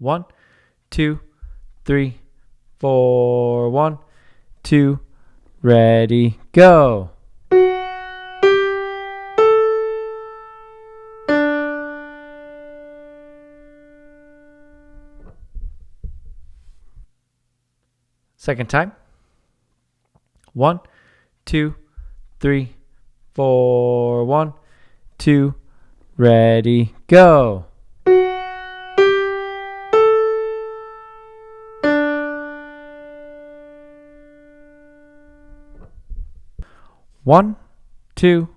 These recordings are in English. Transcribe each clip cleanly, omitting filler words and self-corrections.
1, 2, 3, 4. 1, 2, ready, go. Second time. 1, 2, 3, 4. 1, 2, ready, go. One, two,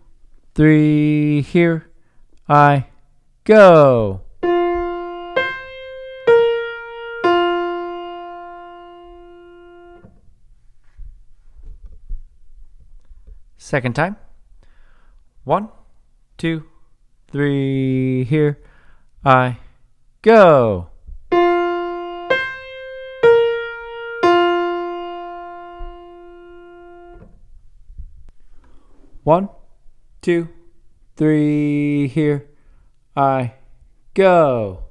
three, here I go. Second time. 1, 2, 3, here I go. One, two, three, here I go.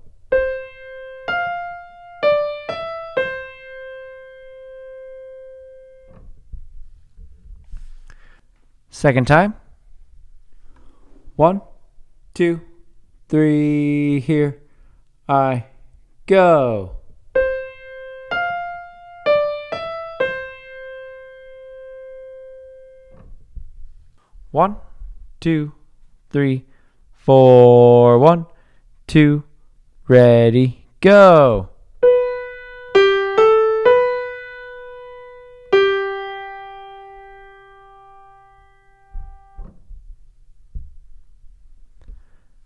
Second time. 1, 2, 3, here I go. One, 2, 3, 4. 1, 2, ready, go.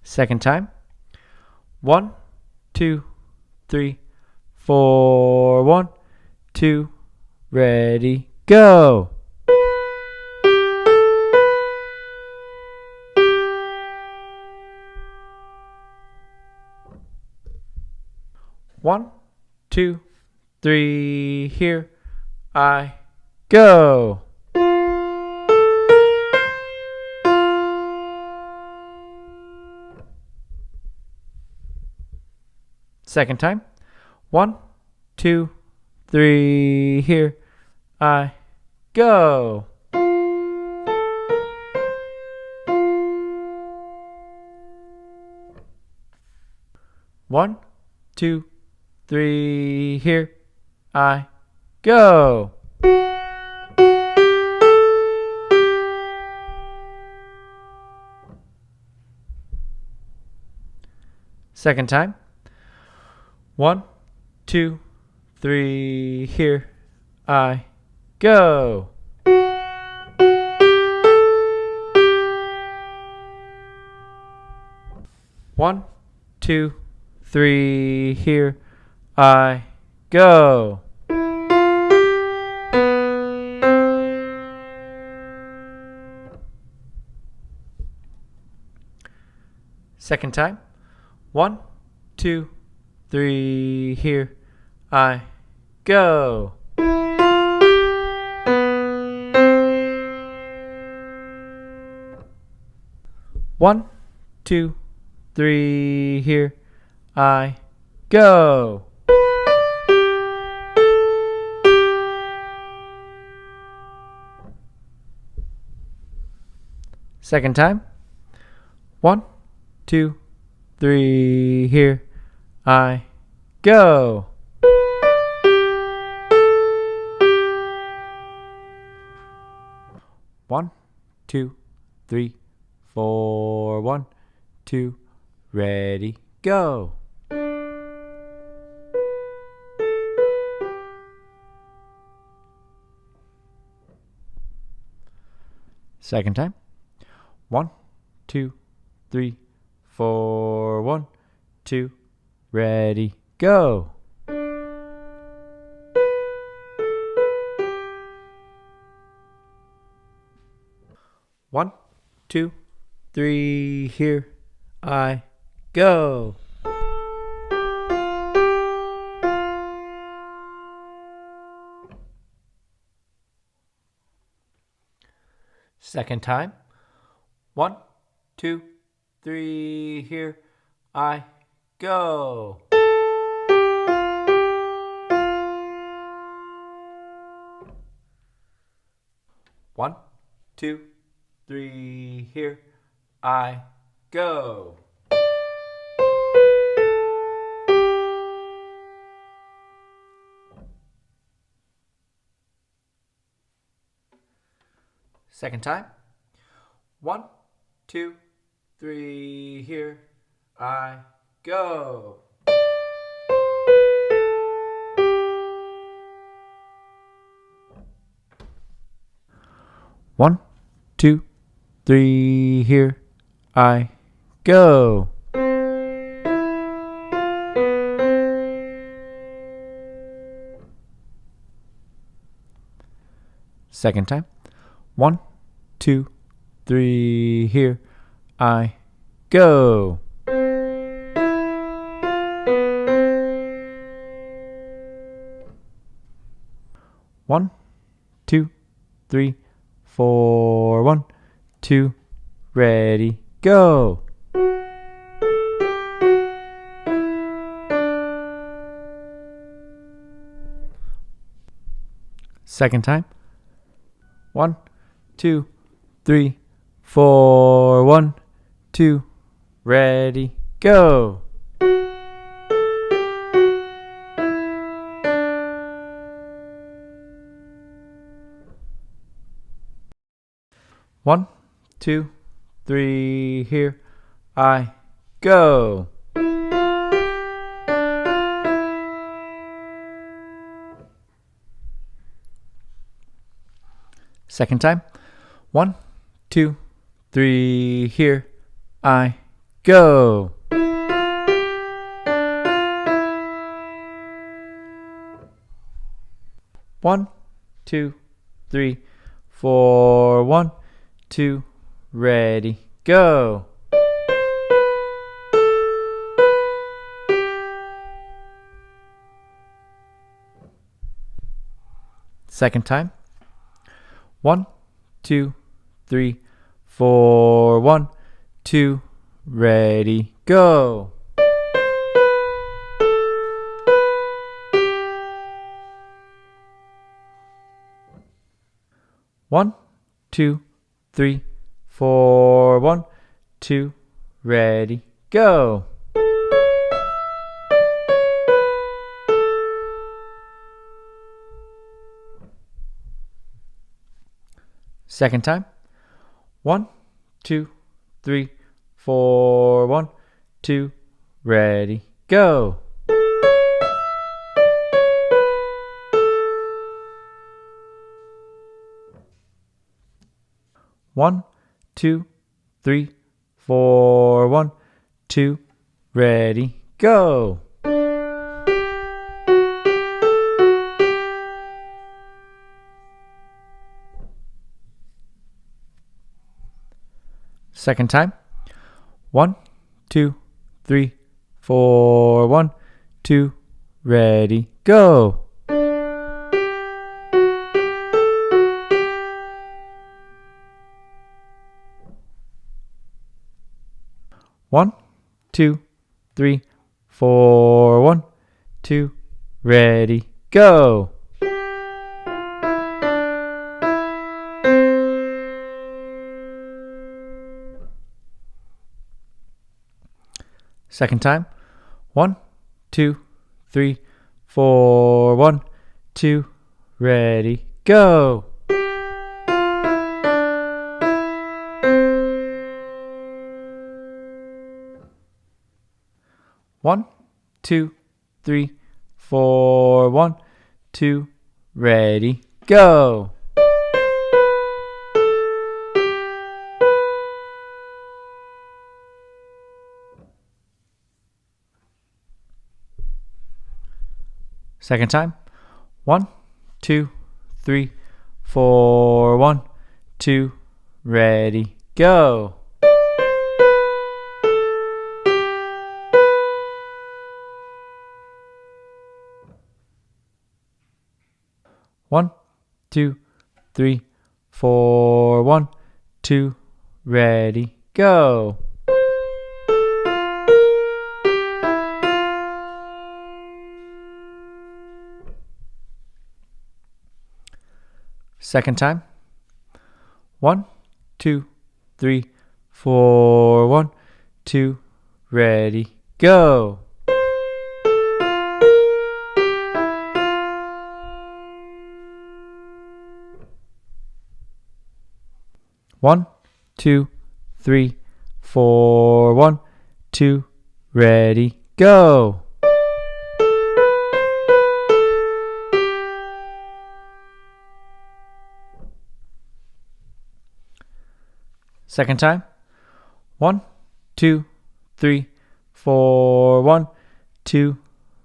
Second time. 1, 2, 3, 4. 1, 2, ready, go. One, two, three, here I go. Second time. 1, 2, 3, here I go. One, two, three, here I go. Second time. 1, 2, 3, here I go. One, two, three, here I go. Second time. 1, 2, 3, here I go. One, two, three, here I go. Second time. 1, 2, 3, here I go. One, two, three, 4. 1, 2, ready, go. Second time. 1, 2, 3, 4. 1, 2, ready, go. One, two, three, here I go. Second time. 1, 2, 3, here I go. 1, 2, 3, here I go. Second time. 1, 2, 3, here I go. One, two, three, here I go. Second time. 1, 2, 3, here I go. One, two, three, 4, 1, 2, ready, go. Second time. 1, 2, 3, 4, 1, 2, ready, go. One, two, three, here I go. Second time. 1, 2, 3, here I go. One, two, three, 4, 1, 2, ready, go. Second time. 1, 2, 3, 4, 1, 2, ready, go. One, two, 3, 4, 1, 2, ready, go. Second time. 1, 2, 3, 4, 1, 2, ready, go. One, 2, 3, 4, 1, 2, ready, go. Second time. 1, 2, 3, 4, 1, 2, ready, go. One, 2, 3, 4, 1, 2, ready, go. Second time. 1, 2, 3, 4, 1, 2, ready, go. One, 2, 3, 4, 1, 2, ready, go. Second time. 1, 2, 3, 4, 1, 2, ready, go. One, 2, 3, 4, 1, 2, ready, go. Second time. 1, 2, 3, 4, 1, 2, ready, go. One, 2, 3, 4, 1, 2, ready, go. Second time. 1, 2, 3, 4, 1, 2,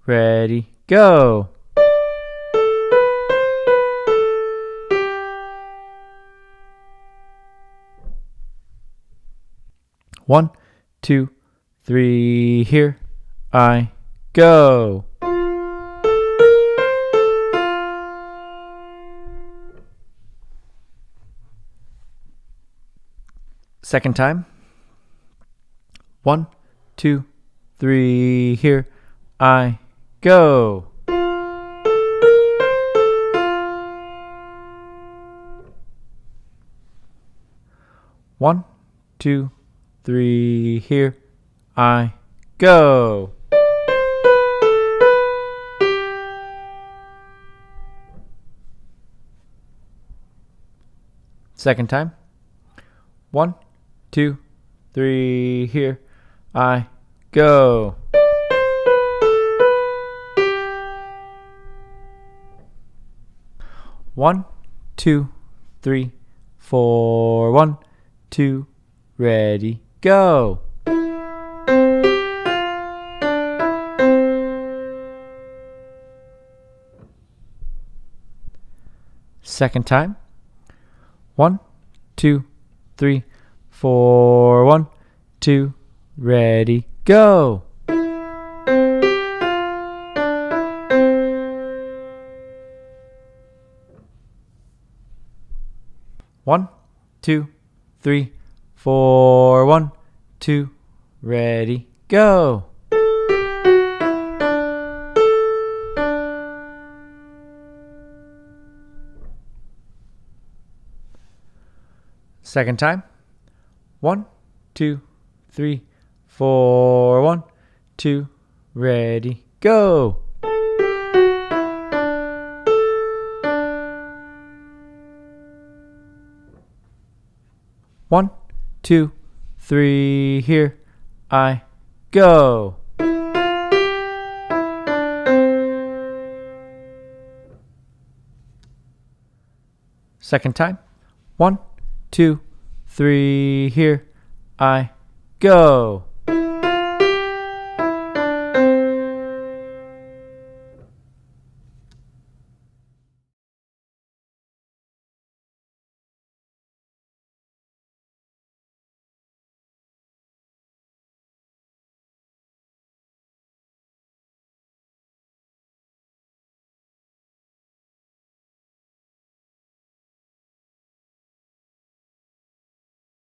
ready, go. One, 2, 3, here I go. Second time. 1, 2, 3, here I go. One, 2, 3, here I go. Second time. 1, 2, 3, here I go. One, 2, 3, 4, 1, 2, ready, go. Second time. 1, 2, 3, 4, 1, 2, ready, go. One, 2, 3, 4, 1, 2, ready, go. Second time. 1, 2, 3, 4, 1, 2, ready, go. One, 2, 3, here I go. Second time. 1, 2, 3, here I go.